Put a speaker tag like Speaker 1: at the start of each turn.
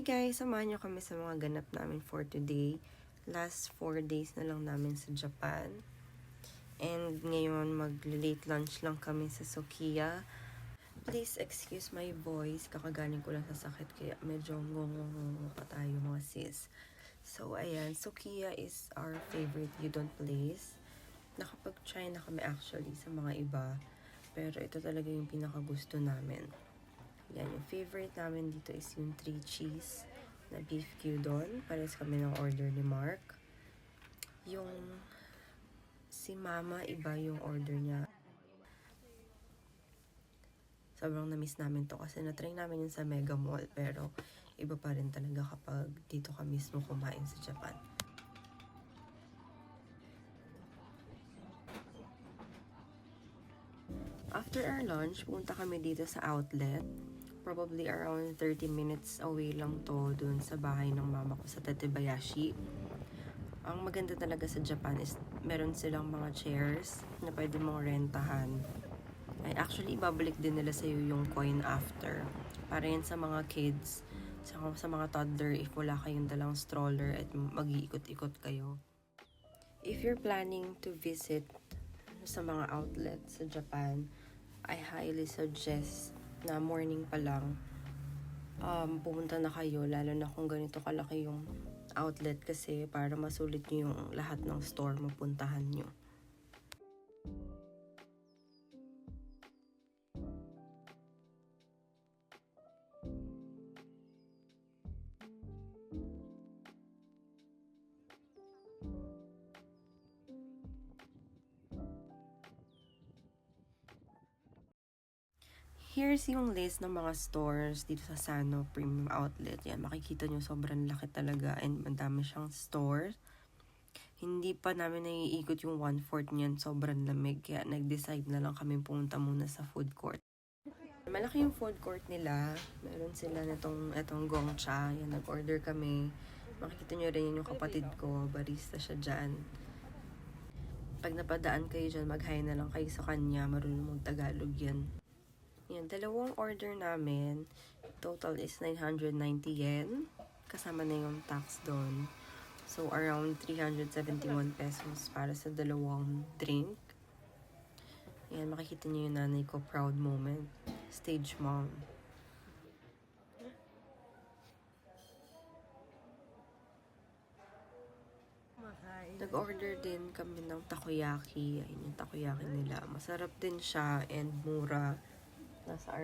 Speaker 1: guys, samahan niyo kami sa mga ganap namin for today. Last 4 days na lang namin sa Japan. And ngayon mag-late lunch lang kami sa Sukiya. Please excuse my voice, kakagaling ko lang sa sakit kaya medyo ngongongongo pa tayo mga sis. So ayan, Sukiya is our favorite udon place. Nakapag-try na kami actually sa mga iba, pero ito talaga yung pinakagusto namin. Yan, yung favorite namin dito is yung 3 cheese na beef gyudon. Pares kami ng order ni Mark. Yung si Mama, iba yung order niya. Sobrang na-miss namin to kasi na-try namin yun sa Mega Mall. Pero iba pa rin talaga kapag dito ka mismo kumain sa Japan. After our lunch, punta kami dito sa outlet. Probably around 30 minutes away lang to dun sa bahay ng mama ko sa Tatebayashi. Ang maganda talaga sa Japan is meron silang mga chairs na pwede mong rentahan. Ay, actually, ibabalik din nila sa'yo yung coin after. Para yan sa mga kids, sa mga toddler if wala kayong dalang stroller at mag-iikot-ikot kayo. If you're planning to visit sa mga outlets sa Japan, I highly suggest na morning pa lang pumunta na kayo, lalo na kung ganito kalaki yung outlet kasi para masulit nyo yung lahat ng store mapuntahan nyo. Here's yung list ng mga stores dito sa Sano Premium Outlet. Yan, makikita nyo sobrang laki talaga and madami siyang stores. Hindi pa namin naiikot yung 1/4 niyan, sobrang lamig. Kaya nag-decide na lang kami pumunta muna sa food court. Malaki yung food court nila. Meron sila itong gongcha. Yan, nag-order kami. Makikita nyo rin yung kapatid ko. Barista siya dyan. Pag napadaan kayo dyan, mag-hi na lang kayo sa kanya. Marunong mag-Tagalog yan. Yan, dalawang order namin. Total is 990 yen. Kasama na yung tax doon. So, around 371 pesos para sa dalawang drink. Yan, makikita niyo yung nanay ko. Proud moment. Stage mom. Nag-order din kami ng takoyaki. Ayun yung takoyaki nila. Masarap din siya and mura. Nasa around